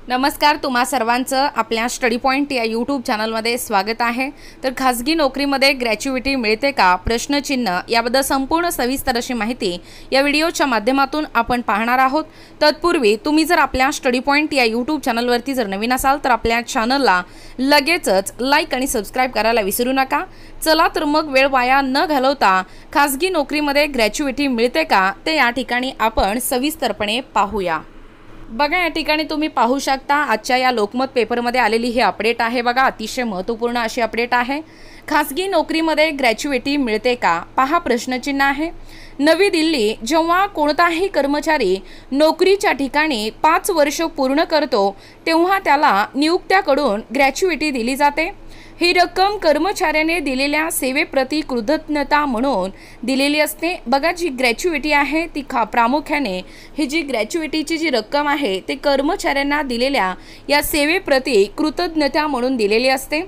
नमस्कार, तुम्हा सर्वांचं आपल्या स्टडी पॉइंट या यूट्यूब चॅनलमध्ये स्वागत आहे। तर खाजगी नोकरीमध्ये ग्रॅच्युइटी मिळते का प्रश्नचिन्ह याबद्दल संपूर्ण सविस्तर अशी माहिती या व्हिडिओच्या माध्यमातून आपण पाहणार आहोत। तत्पूर्वी तुम्ही जर आपल्या स्टडी पॉइंट या यूट्यूब चॅनलवरती जर नवीन असाल तर आपल्या चॅनलला लगेचच लाईक आणि सबस्क्राइब करायला विसरू नका। चला तर मग वेळ वाया न घालवता खाजगी नोकरीमध्ये ग्रॅच्युइटी मिळते का ते या ठिकाणी आपण सविस्तरपणे पाहूया। बघा, या ठिकाणी तुम्ही पाहू शकता आजच्या या लोकमत पेपरमध्ये आलेली ही अपडेट आहे। बघा, अतिशय महत्त्वपूर्ण अशी अपडेट आहे। खाजगी नोकरीमध्ये ग्रॅच्युइटी मिळते का पहा प्रश्नचिन्ह आहे। नवी दिल्ली, जेव्हा कोणताही कर्मचारी नोकरीच्या ठिकाणी 5 वर्ष पूर्ण करतो तेव्हा त्याला नियोक्त्याकडून ग्रॅच्युइटी दिली जाते। ही रक्कम कर्मचाऱ्याने दिलेल्या सेवेप्रती कृतज्ञता म्हणून दिलेली असते। बघा, जी ग्रॅच्युइटी आहे ती प्रामुख्याने ही जी ग्रॅच्युइटीची जी रक्कम आहे ते कर्मचाऱ्यांना दिलेल्या या सेवेप्रती कृतज्ञता म्हणून दिलेली असते।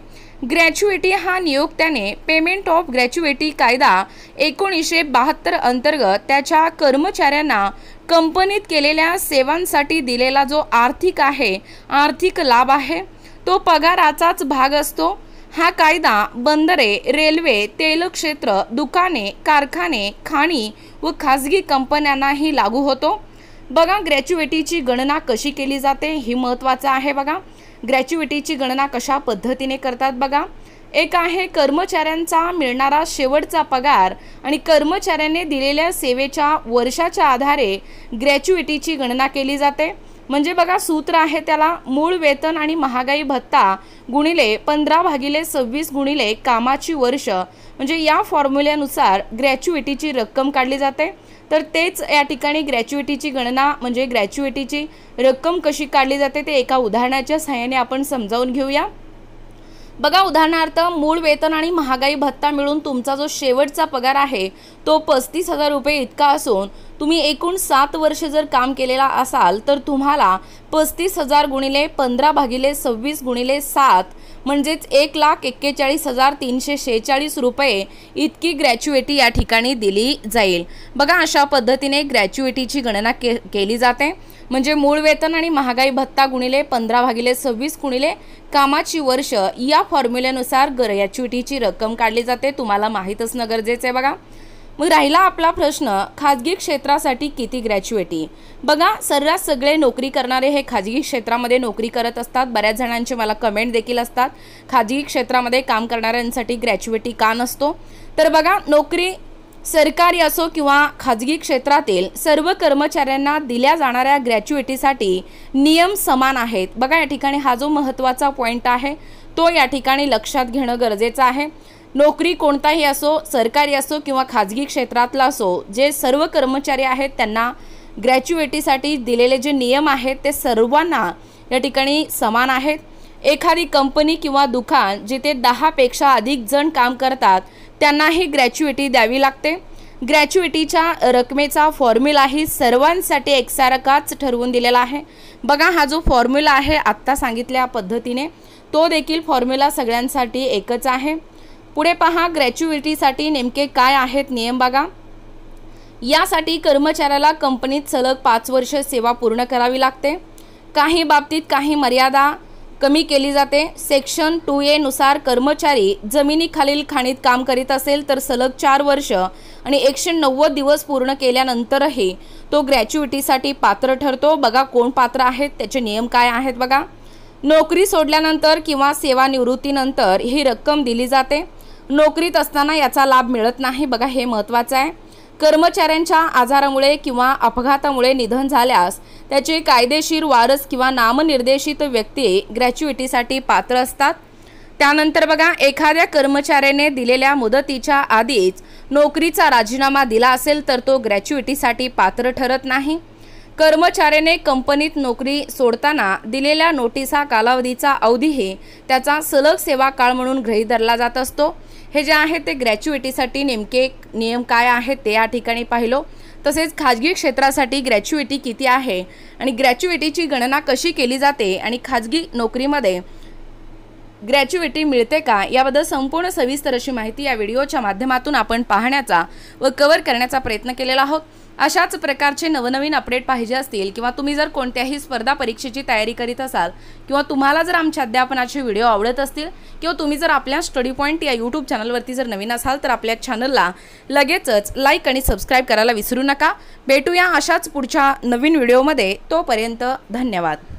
ग्रॅच्युइटी हा नियोक्त्याने पेमेंट ऑफ ग्रॅच्युइटी कायदा 1972 अंतर्गत त्याच्या कर्मचाऱ्यांना कंपनीत केलेल्या सेवांसाठी दिलेला जो आर्थिक लाभ आहे तो पगाराचाच भाग असतो। हा कायदा बंदरे, रेल्वे, तेल क्षेत्र, दुकाने, कारखाने, खाणी व खाजगी कंपन्यांनाही लागू होतो। बघा, ग्रॅच्युइटीची गणना कशी केली जाते ही महत्त्वाचं आहे। बघा, ग्रॅच्युइटीची गणना कशा पद्धतीने करतात बघा। एक आहे कर्मचाऱ्यांचा मिळणारा शेवटचा पगार आणि कर्मचाऱ्याने दिलेल्या सेवेच्या वर्षाच्या आधारे ग्रॅच्युइटीची गणना केली जाते। म्हणजे बघा, सूत्र आहे त्याला मूळ वेतन आणि महागाई भत्ता गुणिले 15/26 गुणिले कामाची वर्ष, म्हणजे या फॉर्म्युल्यानुसार ग्रॅच्युइटीची रक्कम काढली जाते। तर तेच या ठिकाणी ग्रॅच्युइटीची गणना म्हणजे ग्रॅच्युइटीची रक्कम कशी काढली जाते ते एका उदाहरणाच्या सहाय्याने आपण समजावून घेऊया। बघा, उदाहरणार्थ मूळ वेतन आणि महागाई भत्ता मिळून तुमचा जो शेवटचा पगार आहे तो 35,000 रुपये इतका असून तुम्ही एकूण 7 वर्ष जर काम केलेला असाल तर तुम्हाला 35,000 गुणिले 15/26 गुणिले 7 म्हणजेच 1,41,346 रुपये इतकी ग्रॅच्युइटी या ठिकाणी दिली जाईल। बघा, अशा पद्धतीने ग्रॅच्युइटीची गणना केली जाते। म्हणजे मूळ वेतन आणि महागाई भत्ता गुणिले 15/26 गुणिले कामाची वर्ष या फॉर्म्युल्यानुसार ग्रॅच्युइटीची रक्कम काढली जाते। तुम्हाला माहीत असणं गरजेचं आहे। बघा, मग राहिला आपला प्रश्न, खाजगी क्षेत्रासाठी किती ग्रॅच्युइटी। बघा, सर्रास सगळे नोकरी करणारे हे खाजगी क्षेत्रामध्ये नोकरी करत असतात। बऱ्याच जणांचे मला कमेंट देखील असतात खाजगी क्षेत्रामध्ये काम करणाऱ्यांसाठी ग्रॅच्युइटी का नसतो। तर बघा, नोकरी सरकारी असो किंवा खाजगी क्षेत्रातील सर्व कर्मचाऱ्यांना दिल्या जाणाऱ्या ग्रॅच्युइटीसाठी नियम समान आहेत। बघा, या ठिकाणी हा जो महत्त्वाचा पॉईंट आहे तो या ठिकाणी लक्षात घेणं गरजेचं आहे। नोकरी कोणताही असो, सरकारी असो किंवा खाजगी क्षेत्रातला असो, जे सर्व कर्मचारी आहेत त्यांना ग्रॅच्युइटीसाठी दिलेले जे नियम आहेत ते सर्वांना या ठिकाणी समान आहेत। एखादी कंपनी किंवा दुकान जिथे 10 पेक्षा अधिक जण काम करतात त्यांनाही ग्रॅच्युइटी द्यावी लागते। ग्रॅच्युइटीच्या रकमेचा फॉर्म्युलाही सर्वांसाठी एकसारखाच ठरवून दिलेला आहे। बघा, हा जो फॉर्म्युला आहे आत्ता सांगितल्या पद्धतीने तो देखील फॉर्म्युला सगळ्यांसाठी एकच आहे। पुढे पहा, ग्रॅच्युइटीसाठी नेमके काय आहेत नियम बघा। यासाठी कर्मचाऱ्याला कंपनीत सलग 5 वर्ष सेवा पूर्ण करावी लागते। काही बाबतीत काही मर्यादा कमी केली जाते। सेक्शन 2A नुसार कर्मचारी जमिनीखालील खाणीत काम करीत असेल तर सलग 4 वर्ष आणि 190 दिवस पूर्ण केल्यानंतरही तो ग्रॅच्युइटीसाठी पात्र ठरतो। बघा, कोण पात्र आहेत त्याचे नियम काय आहेत बघा। नोकरी सोडल्यानंतर किंवा सेवानिवृत्तीनंतर ही रक्कम दिली जाते। नोकरीत असताना याचा लाभ मिळत नाही। बघा, हे महत्त्वाचं आहे। कर्मचाऱ्यांच्या आजारामुळे किंवा अपघातामुळे निधन झाल्यास त्याचे कायदेशीर वारस किंवा नामनिर्देशित व्यक्ती ग्रॅच्युइटीसाठी पात्र असतात। त्यानंतर बघा, एखाद्या कर्मचाऱ्याने दिलेल्या मुदतीच्या आधीच नोकरीचा राजीनामा दिला असेल तर तो ग्रॅच्युइटीसाठी पात्र ठरत नाही। कर्मचाऱ्याने कंपनीत नोकरी सोडताना दिलेल्या नोटिसा कालावधीचा अवधीही त्याचा सलग सेवा काळ म्हणून गृहीत धरला जात असतो। हे जे आहे ते ग्रॅच्युइटीसाठी नेमके नियम काय आहेत ते या ठिकाणी पाहिलो। तसेच खाजगी क्षेत्रासाठी ग्रॅच्युइटी किती आहे आणि ग्रॅच्युइटीची गणना कशी केली जाते आणि खाजगी नोकरीमध्ये ग्रॅच्युइटी मिळते का याबद्दल संपूर्ण सविस्तर अशी माहिती या व्हिडिओच्या माध्यमातून आपण पाहण्याचा व कव्हर करण्याचा प्रयत्न केलेला आहोत। अशाच प्रकारचे नवनवीन अपडेट पाहिजे असतील किंवा तुम्ही जर कोणत्याही स्पर्धा परीक्षेची तयारी करीत असाल किंवा तुम्हाला जर आमच्या अध्यापनाचे व्हिडिओ आवडत असतील किंवा तुम्ही जर आपल्या स्टडी पॉईंट या यूट्यूब चॅनलवरती जर नवीन असाल तर आपल्या चॅनलला लगेचच लाईक आणि सबस्क्राईब करायला विसरू नका। भेटूया अशाच पुढच्या नवीन व्हिडिओमध्ये, तोपर्यंत धन्यवाद।